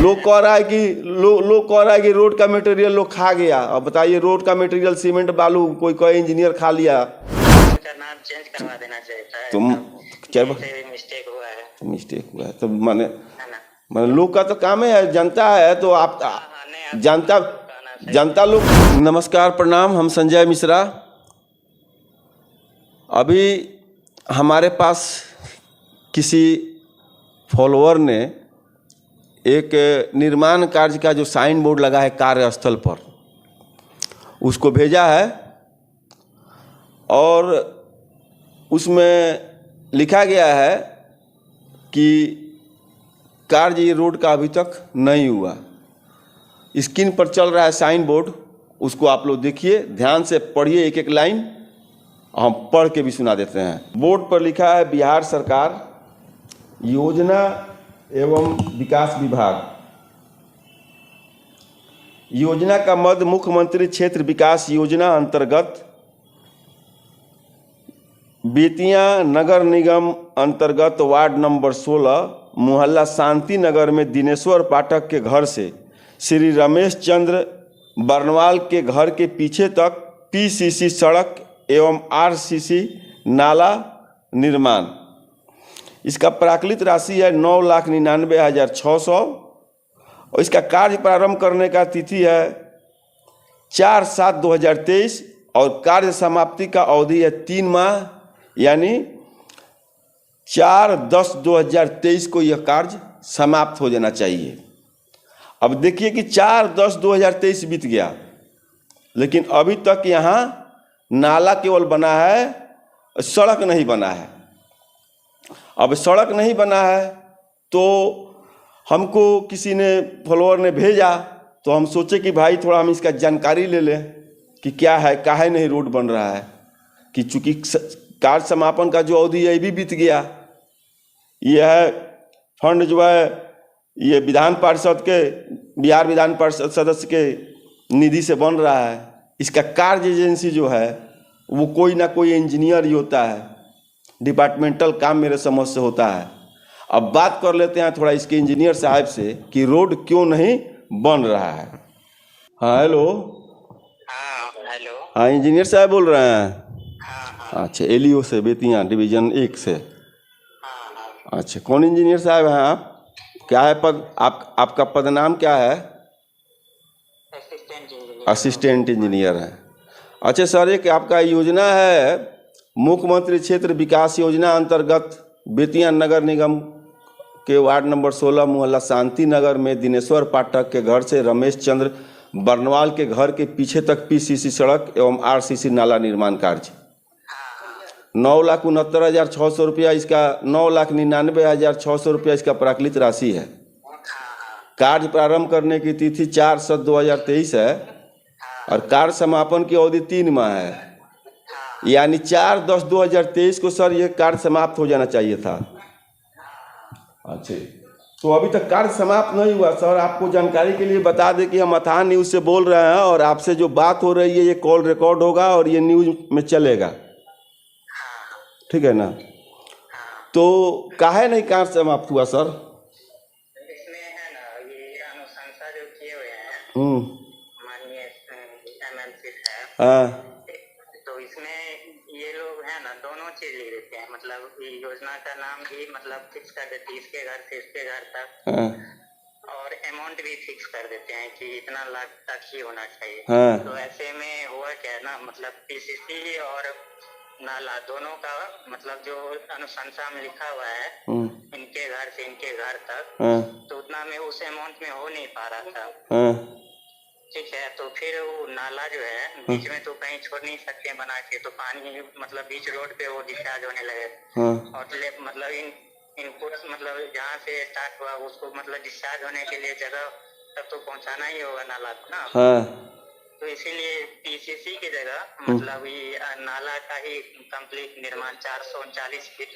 लोग कह रहा है कि लोग कह रहा है कि रोड का मटेरियल लोग खा गया। अब बताइए, रोड का मटेरियल सीमेंट बालू कोई इंजीनियर खा लिया। का नाम चेंज करवा देना चाहिए था। तुम क्या मिस्टेक हुआ है, तो माने लोग का तो काम है, जनता है तो आप जनता लोग। नमस्कार, प्रणाम, हम संजय मिश्रा। अभी हमारे पास किसी फॉलोअर ने एक निर्माण कार्य का जो साइन बोर्ड लगा है कार्यस्थल पर, उसको भेजा है और उसमें लिखा गया है कि कार्य ये रोड का अभी तक नहीं हुआ। स्क्रीन पर चल रहा है साइन बोर्ड, उसको आप लोग देखिए, ध्यान से पढ़िए एक एक लाइन, हम पढ़ के भी सुना देते हैं। बोर्ड पर लिखा है बिहार सरकार योजना एवं विकास विभाग। योजना का मद मुख्यमंत्री क्षेत्र विकास योजना अंतर्गत बेतिया नगर निगम अंतर्गत वार्ड नंबर 16 मोहल्ला शांति नगर में दिनेश्वर पाठक के घर से श्री रमेश चंद्र बर्नवाल के घर के पीछे तक पीसीसी सड़क एवं आरसीसी नाला निर्माण। इसका प्राकलित राशि है 9,99,600 और इसका कार्य प्रारंभ करने का तिथि है 4/7/2023 और कार्य समाप्ति का अवधि है 3 माह, यानी 4/10/2023 को यह कार्य समाप्त हो जाना चाहिए। अब देखिए कि 4/10/2023 बीत गया, लेकिन अभी तक यहाँ नाला केवल बना है, सड़क नहीं बना है। अब सड़क नहीं बना है तो हमको किसी ने फॉलोअर ने भेजा, तो हम सोचे कि भाई थोड़ा हम इसका जानकारी ले लें कि क्या है, काहे नहीं रोड बन रहा है। कि चूँकि कार्य समापन का जो अवधि है ये भी बीत गया। यह है फंड जो है ये विधान पार्षद के, बिहार विधान पार्षद सदस्य के निधि से बन रहा है। इसका कार्य एजेंसी जो है वो कोई ना कोई इंजीनियर ही होता है, डिपार्टमेंटल काम मेरे समझ से होता है। अब बात कर लेते हैं थोड़ा इसके इंजीनियर साहब से कि रोड क्यों नहीं बन रहा है। हाँ हेलो। हेलो। हाँ इंजीनियर साहब बोल रहे हैं। हाँ। अच्छा, एलियो से, बेतिया डिवीजन 1 से। अच्छा, कौन इंजीनियर साहब हैं आप? क्या है पद आपका पद नाम क्या है? असिस्टेंट इंजीनियर है। अच्छा सर, एक आपका योजना है मुख्यमंत्री क्षेत्र विकास योजना अंतर्गत बेतिया नगर निगम के वार्ड नंबर 16 मोहल्ला शांति नगर में दिनेश्वर पाठक के घर से रमेश चंद्र बर्नवाल के घर के पीछे तक पीसीसी सड़क एवं आरसीसी नाला निर्माण कार्य 9,69,600 रुपया, इसका 9,99,600 रुपया इसका प्राकलित राशि है। कार्य प्रारंभ करने की तिथि 4/7/2023 है और कार्य समापन की अवधि 3 माह है, यानी 4/10/2023 को सर ये कार्य समाप्त हो जाना चाहिए था। अच्छा, तो अभी तक कार्य समाप्त नहीं हुआ। सर आपको जानकारी के लिए बता दें कि हम अथाह न्यूज़ से बोल रहे हैं और आपसे जो बात हो रही है ये कॉल रिकॉर्ड होगा और ये न्यूज़ में चलेगा, ठीक है ना? तो काहे नहीं कार्य समाप्त हुआ सर? इसमें है ना ये अनुशंसा जो किए हुए हैं माननीय एमएलसी साहब। हाँ, तो इसमें ये लोग है ना दोनों चीज ले लेते हैं, मतलब ये योजना का नाम भी मतलब फिक्स कर देते हैं, इसके घर से इसके घर तक। हाँ, और अमाउंट भी फिक्स कर देते हैं कि इतना लाख तक ही होना चाहिए। हाँ। तो ऐसे में हुआ क्या है ना, मतलब पीसीसी और नाला दोनों का मतलब जो अनुशंसा में लिखा हुआ है इनके घर से इनके घर तक, तो उतना में उस अमाउंट में हो नहीं पा रहा था। ठीक है, तो फिर वो नाला जो है बीच में तो कहीं छोड़ नहीं सकते बना के, तो पानी मतलब बीच रोड पे वो डिस्चार्ज होने लगे। और मतलब इनपुट मतलब जहाँ से स्टार्ट हुआ उसको मतलब डिस्चार्ज होने के लिए जगह तब तो पहुँचाना ही होगा नाला को ना। तो इसीलिए पीसीसी की जगह मतलब ये नाला का ही कंप्लीट निर्माण 439 फीट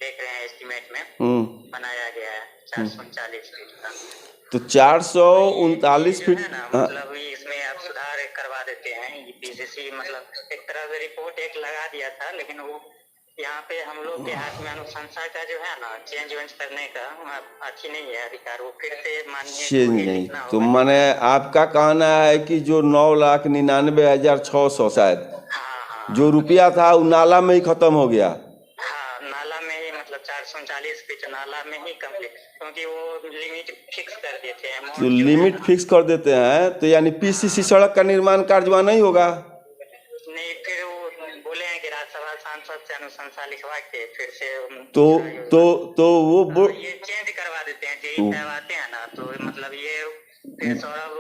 देख रहे हैं एस्टीमेट में बनाया गया है, 439 फीट का। तो 439 फीट है ना, मतलब इसमें आप सुधार करवा देते हैं। ये पीसीसी मतलब एक तरह से रिपोर्ट एक लगा दिया था, लेकिन वो यहाँ पे हम लोग के हाथ में अनुशंसा का जो है ना चेंज वेंज करने का अच्छी नहीं है अधिकार, वो फिर से माननीय चेंज को ही नहीं लिखना तो होगा। माने आपका कहना है कि जो 9,99,600 शायद हाँ जो रुपया था वो नाला में ही खत्म हो गया। हाँ, नाला में ही मतलब 439 फीट नाला में ही कंप्लीट, क्योंकि वो लिमिट फिक्स कर देते हैं तो amount जो है लिमिट ना। फिक्स कर देते हैं तो यानी पीसीसी सड़क का निर्माण कार्य वहाँ नहीं होगा। नहीं, फिर वो बोले हैं कि राज्यसभा सांसद से अनुशंसा लिखवा के फिर से तो वो ये चेंज करवा देते हैं, जेई करवाते हैं ना, तो मतलब ये फिर सौरभ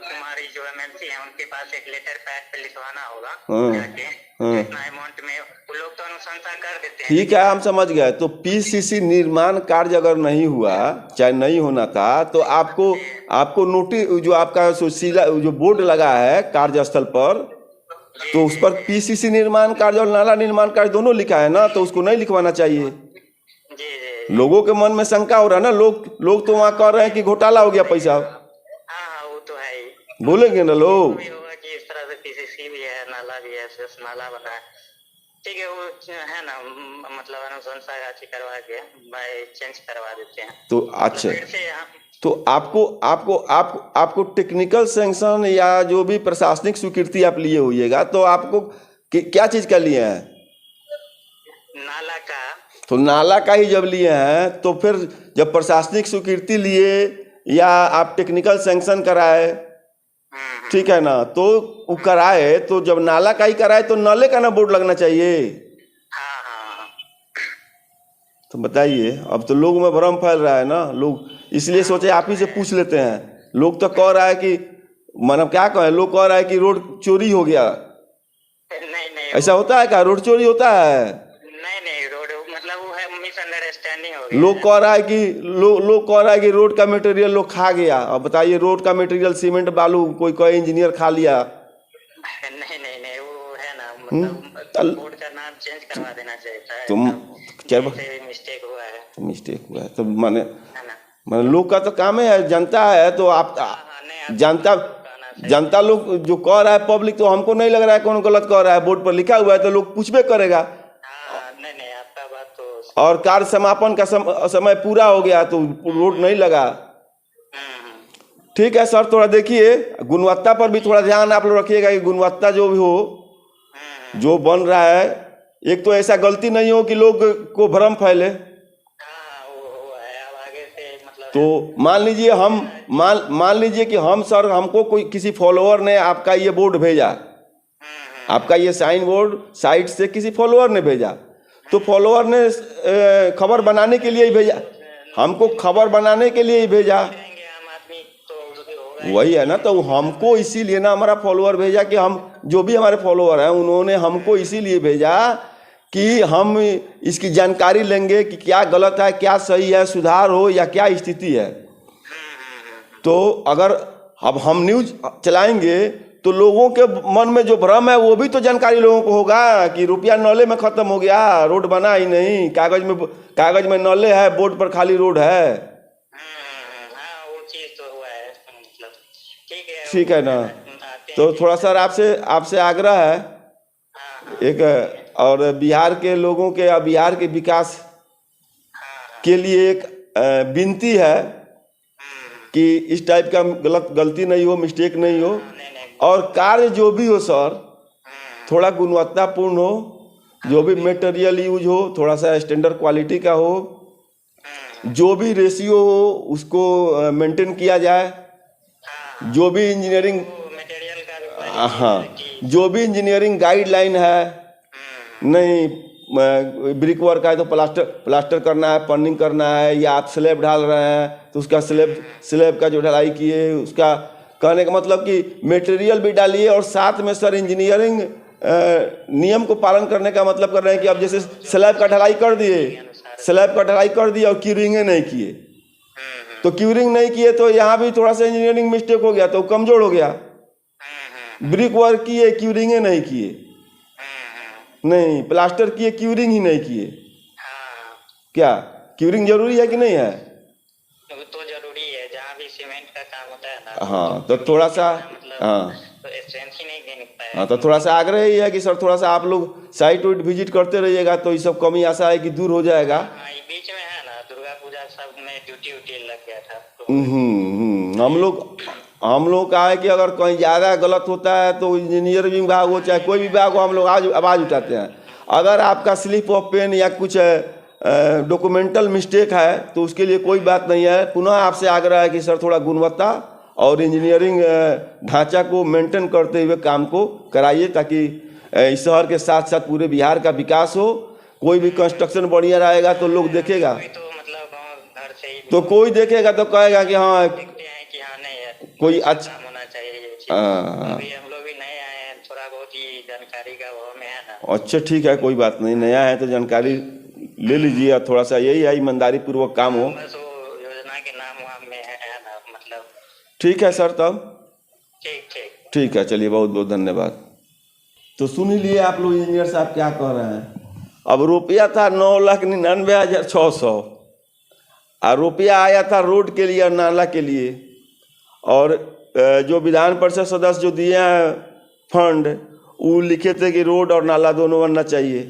कुमारी जो एमएलसी हैं उनके पास एक लेटर पैड पे लिखवाना होगा जाके कितना अमाउंट में, वो लोग तो अनुशंसा कर देते हैं। ठीक है, हम समझ गए। तो पीसीसी निर्माण कार्य अगर नहीं हुआ, चाहे नहीं होना था, तो आपको नोटिस जो आपका जो बोर्ड लगा है कार्यस्थल पर, तो उस पर पीसीसी निर्माण कार्य और नाला निर्माण कार्य दोनों लिखा है ना, तो उसको नहीं लिखवाना चाहिए। जी लोगों के मन में शंका हो रहा है ना, लोग तो वहाँ कह रहे हैं कि घोटाला हो गया पैसा। हाँ, वो तो है ही, बोलेंगे ना लोग भी होगा कि इस तरह से पीसीसी भी है, नाला भी है, सिर्फ नाला बना है। ठीक है, वो है ना, मतलब अनुशंसा अच्छी करवा के भाई चेंज करवा देते हैं। तो अच्छा, फिर से तो आपको टेक्निकल सैंक्शन या जो भी प्रशासनिक स्वीकृति आप लिए होइएगा, तो आपको क्या चीज का लिए हैं? नाला का। तो नाला का ही जब लिए हैं तो फिर जब प्रशासनिक स्वीकृति लिए या आप टेक्निकल सैंक्शन कराए, ठीक है ना, तो वो कराए, तो जब नाला का ही कराए तो नाले का ना बोर्ड लगना चाहिए। हाँ। तो बताइए, अब तो लोगों में भ्रम फैल रहा है ना, लोग इसलिए सोचे आप ही से पूछ लेते हैं। लोग तो कह रहा है कि मतलब क्या कहें, लोग कह रहा है कि रोड चोरी हो गया। नहीं, ऐसा होता है क्या? रोड चोरी होता है? नहीं, रोड मतलब वो है मिसअंडरस्टैंडिंग हो गया। लोग कह रहा है कि रोड का मटेरियल लोग खा गया। अब बताइए, रोड का मटेरियल सीमेंट बालू कोई इंजीनियर खा लिया? नहीं, वो है ना, मतलब बोर्ड का नाम चेंज करवा देना चाहिए। तुम क्या मिस्टेक हुआ है तो माने लोग का तो काम है, जनता है, तो आप जनता लोग जो कह रहा है पब्लिक, तो हमको नहीं लग रहा है कौन गलत कह रहा है। बोर्ड पर लिखा हुआ है तो लोग पूछबे करेगा। नहीं, आपका बात तो। और कार्य समापन का समय पूरा हो गया तो रोड नहीं लगा। ठीक है सर, थोड़ा देखिए गुणवत्ता पर भी थोड़ा ध्यान आप लोग रखिएगा कि गुणवत्ता जो भी हो, जो बन रहा है, एक तो ऐसा गलती नहीं हो कि लोग को भ्रम फैले। तो मान लीजिए कि हमको कोई किसी फॉलोअर ने आपका ये बोर्ड भेजा, आपका ये साइन बोर्ड साइट से किसी फॉलोअर ने भेजा, तो फॉलोअर ने खबर बनाने के लिए ही भेजा, हमको खबर बनाने के लिए ही भेजा, वही है ना। तो हमको इसीलिए ना हमारा फॉलोअर भेजा कि हम जो भी हमारे फॉलोअर हैं उन्होंने हमको इसीलिए भेजा कि हम इसकी जानकारी लेंगे कि क्या गलत है, क्या सही है, सुधार हो या क्या स्थिति है। तो अगर अब हम न्यूज चलाएंगे तो लोगों के मन में जो भ्रम है वो भी तो जानकारी लोगों को होगा कि रुपया नाले में खत्म हो गया, रोड बना ही नहीं, कागज में नाले है, बोर्ड पर खाली रोड है। ठीक है ना। तो थोड़ा सर आपसे आग्रह है एक, और बिहार के लोगों के, बिहार के विकास के लिए एक विनती है कि इस टाइप का गलती नहीं हो, मिस्टेक नहीं हो, और कार्य जो भी हो सर थोड़ा गुणवत्तापूर्ण हो, जो भी मटेरियल यूज हो थोड़ा सा स्टैंडर्ड क्वालिटी का हो, जो भी रेशियो हो उसको मेंटेन किया जाए, जो भी इंजीनियरिंग मटेरियल का, हाँ, जो भी इंजीनियरिंग गाइडलाइन है, नहीं ब्रिक वर्क है तो प्लास्टर करना है, पन्निंग करना है, या आप स्लैब ढाल रहे हैं तो उसका स्लैब का जो ढलाई किए उसका, कहने का मतलब कि मटेरियल भी डालिए, और साथ में सर इंजीनियरिंग नियम को पालन करने का मतलब कर रहे हैं कि अब जैसे स्लैब का ढलाई कर दिए और क्यूरिंग नहीं किए, तो क्यूरिंग नहीं किए तो यहाँ भी थोड़ा सा इंजीनियरिंग मिस्टेक हो गया तो कमजोर हो गया। ब्रिक वर्क किए, क्यूरिंग नहीं किए, नहीं प्लास्टर किए, क्यूरिंग ही नहीं किए। क्या क्यूरिंग जरूरी है कि नहीं है? तो जरूरी है, जहाँ भी सीमेंट का काम होता है ना। हाँ, तो थोड़ा सा, हाँ तो स्ट्रेंथ ही नहीं गेन पाया। हाँ, तो थोड़ा सा आग्रह ही है कि सर थोड़ा सा आप लोग साइट वाइट विजिट करते रहिएगा, तो ये सब कमी आशा है कि दूर हो जाएगा। हाँ, ये बीच में है ना, दुर्गा पूजा सब में ड्यूटी उटी लग गया था तो हम लोग का है कि अगर कहीं ज़्यादा गलत होता है तो इंजीनियर विभाग हो चाहे कोई विभाग हो, हम लोग आज आवाज़ उठाते हैं। अगर आपका स्लिप ऑफ पेन या कुछ डॉक्यूमेंटल मिस्टेक है तो उसके लिए कोई बात नहीं है। पुनः आपसे आग्रह है कि सर थोड़ा गुणवत्ता और इंजीनियरिंग ढांचा को मेंटेन करते हुए काम को कराइए, ताकि इस शहर के साथ साथ पूरे बिहार का विकास हो। कोई भी कंस्ट्रक्शन बढ़िया रहेगा तो लोग देखेगा, तो मतलब घर से ही तो कोई देखेगा तो कहेगा कि हाँ देखते हैं कि हाँ नहीं है, कोई अच्छा काम होना चाहिए ये चीज। हाँ। अभी हम लोग भी नए आए हैं, थोड़ा बहुत ही जानकारी का वो में है ना। अच्छा ठीक है, कोई बात नहीं, नया है तो जानकारी ले लीजिए। थोड़ा सा यही है ईमानदारी पूर्वक काम हो। बस वो योजना के नाम वहाँ में है ना, मतलब। ठीक है सर, तब ठीक ठीक ठीक है, चलिए बहुत बहुत धन्यवाद। तो सुन ही लिए आप लोग इंजीनियर साहब क्या कह रहे हैं। अब रुपया था 9,99,600 और रुपया आया था रोड के लिए और नाला के लिए, और जो विधान परिषद सदस्य जो दिए हैं फंड, वो लिखे थे कि रोड और नाला दोनों बनना चाहिए।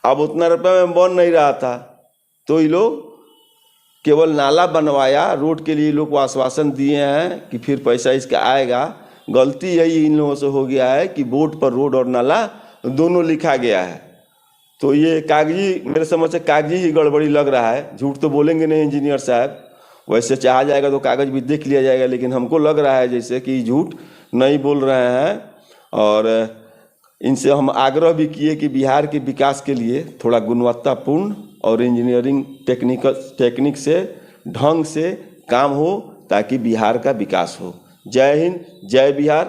अब उतना रुपये में बन नहीं रहा था, तो ये लोग केवल नाला बनवाया, रोड के लिए लोग को आश्वासन दिए हैं कि फिर पैसा इसका आएगा। गलती यही इन लोगों से हो गया है कि बोर्ड पर रोड और नाला दोनों लिखा गया है। तो ये कागजी, मेरे समझ से कागजी ही गड़बड़ी लग रहा है। झूठ तो बोलेंगे नहीं इंजीनियर साहब, वैसे चाहा जाएगा तो कागज़ भी देख लिया जाएगा, लेकिन हमको लग रहा है जैसे कि झूठ नहीं बोल रहे हैं। और इनसे हम आग्रह भी किए कि बिहार के विकास के लिए थोड़ा गुणवत्तापूर्ण और इंजीनियरिंग टेक्निक से ढंग से काम हो, ताकि बिहार का विकास हो। जय हिंद, जय बिहार।